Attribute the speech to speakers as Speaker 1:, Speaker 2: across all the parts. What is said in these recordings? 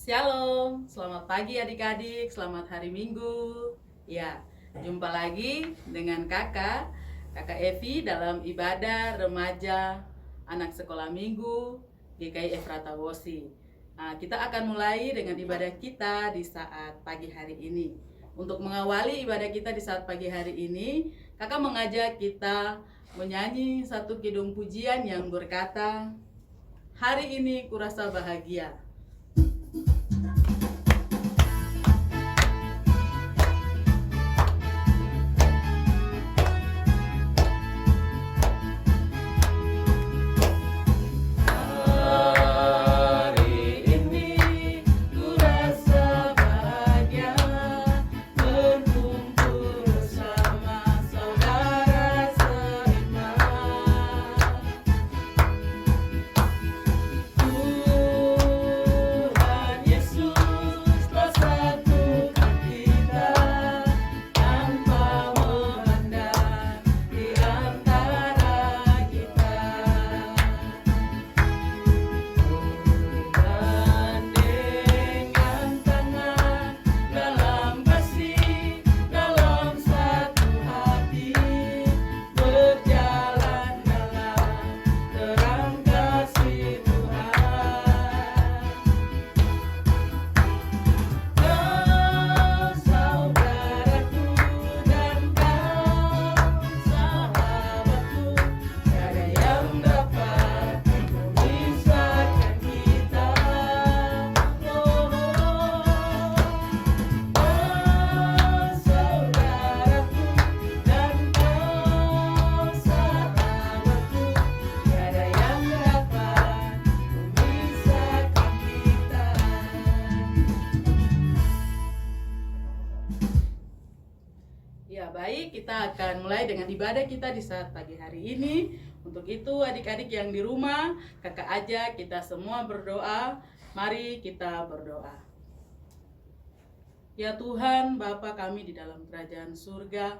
Speaker 1: Shalom, selamat pagi adik-adik, selamat hari Minggu. Ya, jumpa lagi dengan kakak Evi dalam ibadah remaja anak sekolah minggu GKI Efrata Wosi. Nah, kita akan mulai dengan ibadah kita di saat pagi hari ini. Untuk mengawali ibadah kita di saat pagi hari ini, kakak mengajak kita menyanyi satu kidung pujian yang berkata, "Hari ini kurasa bahagia." Ya, baik, kita akan mulai dengan ibadah kita di saat pagi hari ini. Untuk itu, adik-adik yang di rumah, kakak ajak kita semua berdoa. Mari kita berdoa. Ya Tuhan, Bapa kami di dalam kerajaan surga,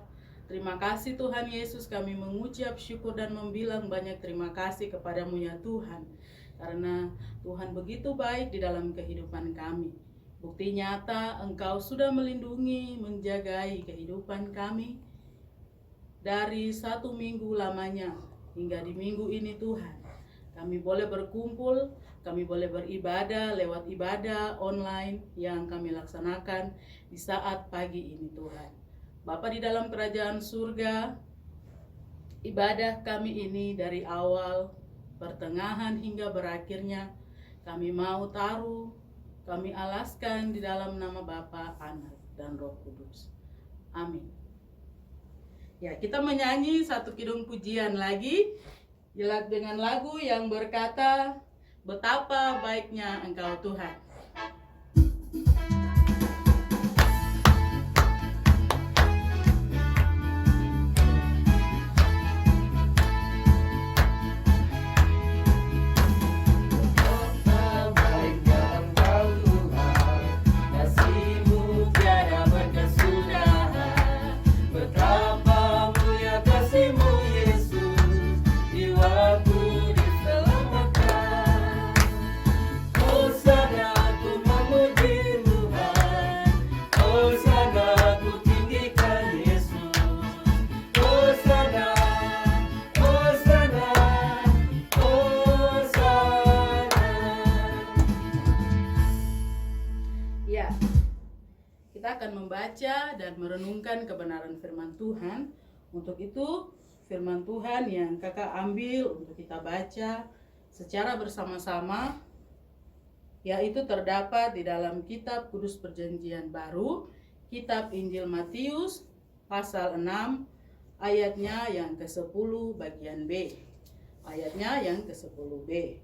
Speaker 1: terima kasih Tuhan Yesus, kami mengucap syukur dan membilang banyak terima kasih kepadamu ya Tuhan. Karena Tuhan begitu baik di dalam kehidupan kami. Bukti nyata Engkau sudah melindungi, menjagai kehidupan kami dari 1 minggu lamanya hingga di minggu ini Tuhan. Kami boleh berkumpul, kami boleh beribadah lewat ibadah online yang kami laksanakan di saat pagi ini Tuhan. Bapa di dalam kerajaan surga, ibadah kami ini dari awal, pertengahan hingga berakhirnya, kami mau taruh, kami alaskan di dalam nama Bapa, Anak, dan Roh Kudus. Amin. Ya, kita menyanyi satu kidung pujian lagi, dengan lagu yang berkata, "Betapa baiknya Engkau Tuhan." Ya, kita akan membaca dan merenungkan kebenaran firman Tuhan. Untuk itu, firman Tuhan yang kakak ambil untuk kita baca secara bersama-sama, yaitu terdapat di dalam kitab Kudus Perjanjian Baru, kitab Injil Matius, pasal 6, ayatnya yang ke-10 bagian B. Ayatnya yang ke-10B.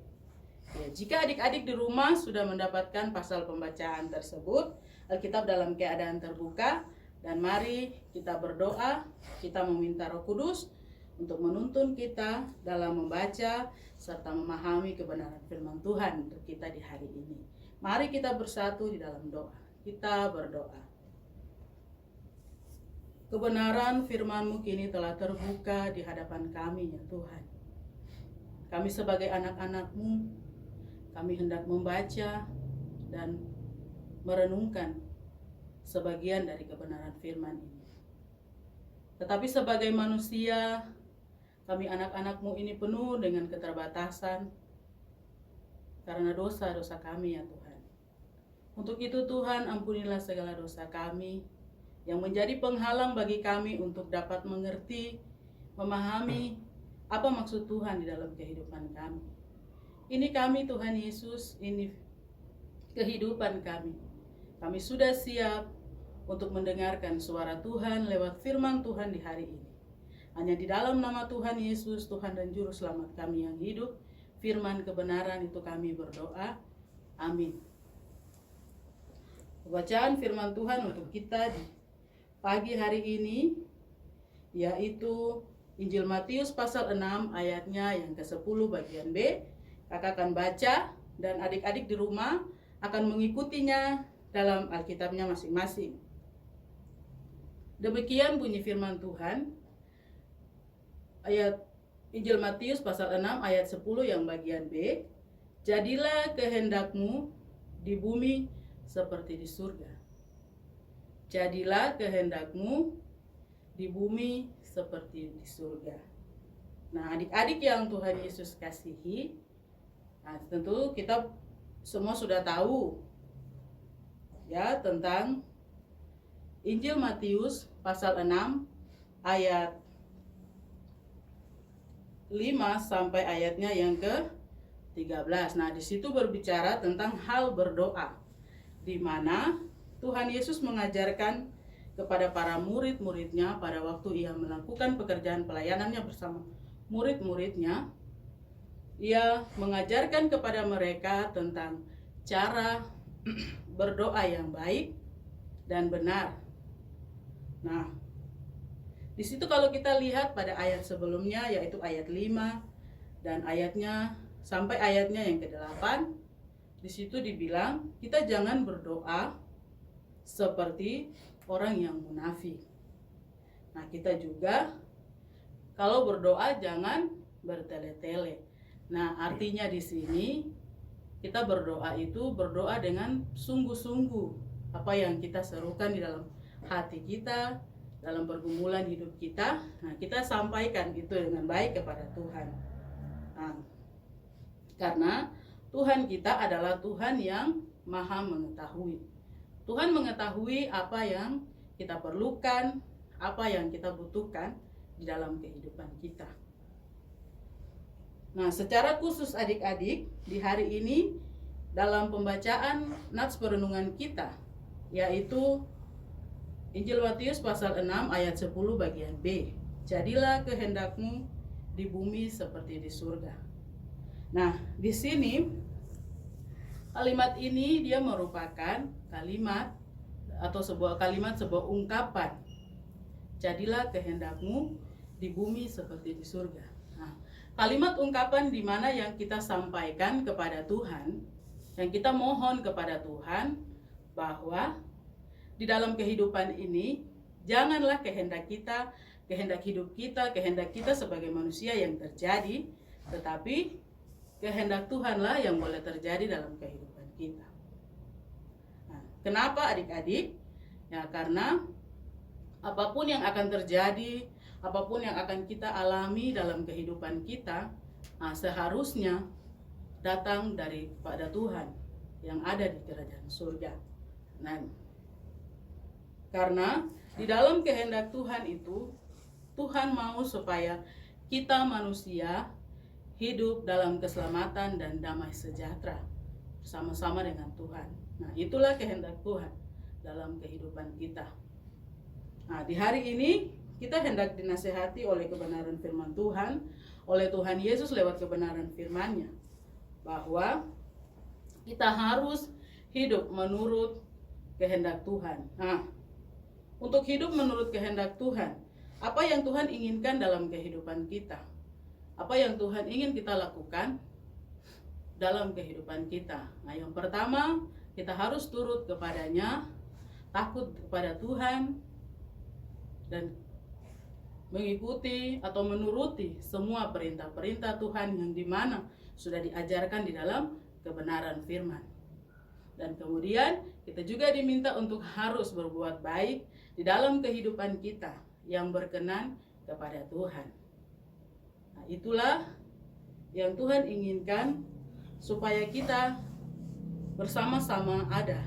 Speaker 1: Ya, jika adik-adik di rumah sudah mendapatkan pasal pembacaan tersebut, Alkitab dalam keadaan terbuka, dan mari kita berdoa, kita meminta Roh Kudus untuk menuntun kita dalam membaca serta memahami kebenaran firman Tuhan untuk kita di hari ini. Mari kita bersatu di dalam doa. Kita berdoa. Kebenaran firman-Mu kini telah terbuka di hadapan kami ya Tuhan. Kami sebagai anak-anak-Mu, kami hendak membaca dan merenungkan sebagian dari kebenaran firman ini. Tetapi sebagai manusia, kami anak-anak-Mu ini penuh dengan keterbatasan karena dosa-dosa kami ya Tuhan. Untuk itu Tuhan, ampunilah segala dosa kami yang menjadi penghalang bagi kami untuk dapat mengerti, memahami apa maksud Tuhan di dalam kehidupan kami. Ini kami Tuhan Yesus, ini kehidupan kami. Kami sudah siap untuk mendengarkan suara Tuhan lewat firman Tuhan di hari ini. Hanya di dalam nama Tuhan Yesus, Tuhan dan Juru Selamat kami yang hidup, firman kebenaran itu kami berdoa. Amin. Bacaan firman Tuhan untuk kita di pagi hari ini yaitu Injil Matius pasal 6 ayatnya yang ke-10 bagian B. Kakak akan baca dan adik-adik di rumah akan mengikutinya dalam Alkitabnya masing-masing. Demikian bunyi firman Tuhan. Ayat Injil Matius pasal 6 ayat 10 yang bagian B. Jadilah kehendak-Mu di bumi seperti di surga. Jadilah kehendak-Mu di bumi seperti di surga. Nah, adik-adik yang Tuhan Yesus kasihi, tentu kita semua sudah tahu ya tentang Injil Matius pasal 6 ayat 5 sampai ayatnya yang ke-13. Nah, di situ berbicara tentang hal berdoa, di mana Tuhan Yesus mengajarkan kepada para murid-muridnya pada waktu ia melakukan pekerjaan pelayanannya bersama murid-muridnya. Ia mengajarkan kepada mereka tentang cara berdoa yang baik dan benar. Nah, di situ kalau kita lihat pada ayat sebelumnya yaitu ayat 5 dan ayatnya sampai ayatnya yang ke-8, di situ dibilang kita jangan berdoa seperti orang yang munafik. Nah, kita juga kalau berdoa jangan bertele-tele. Nah, artinya di sini kita berdoa itu berdoa dengan sungguh-sungguh apa yang kita serukan di dalam hati kita, dalam pergumulan hidup kita. Nah, kita sampaikan itu dengan baik kepada Tuhan. Nah, karena Tuhan kita adalah Tuhan yang maha mengetahui. Tuhan mengetahui apa yang kita perlukan, apa yang kita butuhkan di dalam kehidupan kita. Nah, secara khusus adik-adik, di hari ini dalam pembacaan nats perenungan kita, yaitu Injil Matius pasal 6 ayat 10 bagian B. Jadilah kehendak-Mu di bumi seperti di surga. Nah, di sini kalimat ini dia merupakan kalimat atau sebuah ungkapan. Jadilah kehendak-Mu di bumi seperti di surga. Nah, kalimat ungkapan di mana yang kita sampaikan kepada Tuhan, yang kita mohon kepada Tuhan bahwa di dalam kehidupan ini janganlah kehendak kita, kehendak hidup kita, kehendak kita sebagai manusia yang terjadi, tetapi kehendak Tuhanlah yang boleh terjadi dalam kehidupan kita. Nah, kenapa adik-adik? Ya, karena apapun yang akan terjadi, apapun yang akan kita alami dalam kehidupan kita, seharusnya datang daripada Tuhan yang ada di kerajaan surga. Nah, karena di dalam kehendak Tuhan itu, Tuhan mau supaya kita manusia hidup dalam keselamatan dan damai sejahtera bersama-sama dengan Tuhan. Nah, itulah kehendak Tuhan dalam kehidupan kita. Nah, di hari ini kita hendak dinasehati oleh kebenaran firman Tuhan, oleh Tuhan Yesus lewat kebenaran firman-Nya, bahwa kita harus hidup menurut kehendak Tuhan. Nah, untuk hidup menurut kehendak Tuhan, apa yang Tuhan inginkan dalam kehidupan kita? Apa yang Tuhan ingin kita lakukan dalam kehidupan kita? Nah, yang pertama, kita harus turut kepadanya, takut kepada Tuhan, dan mengikuti atau menuruti semua perintah-perintah Tuhan yang dimana sudah diajarkan di dalam kebenaran firman. Dan kemudian kita juga diminta untuk harus berbuat baik di dalam kehidupan kita yang berkenan kepada Tuhan. Nah, itulah yang Tuhan inginkan, supaya kita bersama-sama ada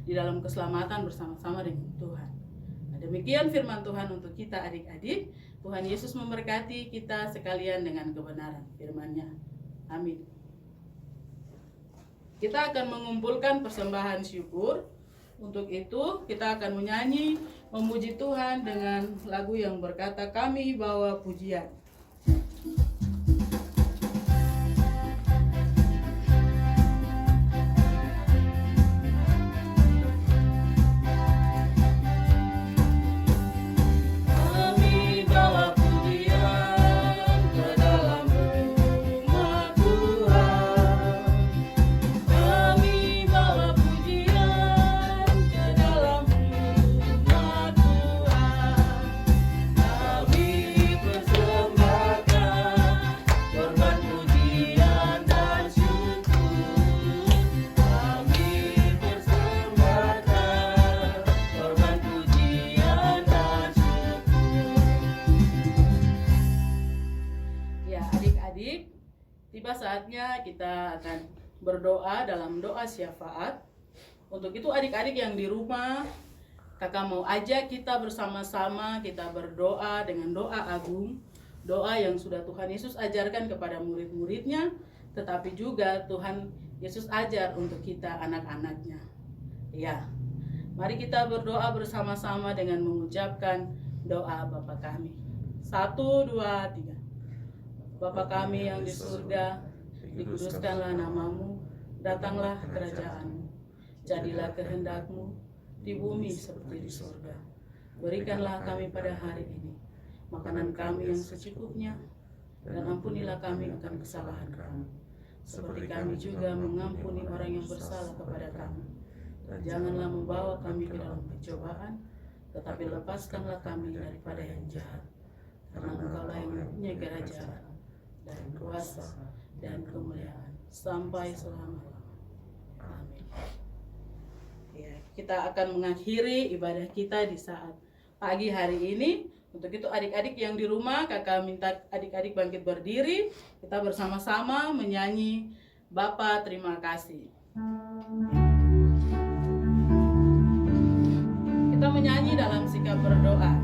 Speaker 1: di dalam keselamatan bersama-sama dengan Tuhan. Nah, demikian firman Tuhan untuk kita adik-adik. Tuhan Yesus memberkati kita sekalian dengan kebenaran firman-Nya. Amin. Kita akan mengumpulkan persembahan syukur. Untuk itu kita akan menyanyi memuji Tuhan dengan lagu yang berkata, "Kami bawa pujian." Tiba saatnya kita akan berdoa dalam doa syafaat. Untuk itu adik-adik yang di rumah, kakak mau ajak kita bersama-sama kita berdoa dengan doa agung, doa yang sudah Tuhan Yesus ajarkan kepada murid-muridnya, tetapi juga Tuhan Yesus ajar untuk kita anak-anaknya. Ya, mari kita berdoa bersama-sama dengan mengucapkan doa Bapa kami. 1, 2, 3. Bapa kami yang di surga, dikuduskanlah namamu, datanglah kerajaanmu, jadilah kehendak-Mu di bumi seperti di surga. Berikanlah kami pada hari ini makanan kami yang secukupnya, dan ampunilah kami akan kesalahan kami, seperti kami juga mengampuni orang yang bersalah kepada kami. Dan janganlah membawa kami ke dalam pencobaan, tetapi lepaskanlah kami daripada yang jahat, karena Engkau-lah yang mempunyai kerajaan dan kuasa dan kemuliaan sampai selama-lamanya. Amin. Ya, kita akan mengakhiri ibadah kita di saat pagi hari ini. Untuk itu adik-adik yang di rumah, kakak minta adik-adik bangkit berdiri. Kita bersama-sama menyanyi Bapa terima kasih. Kita menyanyi dalam sikap berdoa.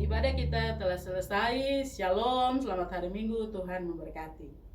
Speaker 1: Ibadah kita telah selesai. Shalom, selamat hari Minggu, Tuhan memberkati.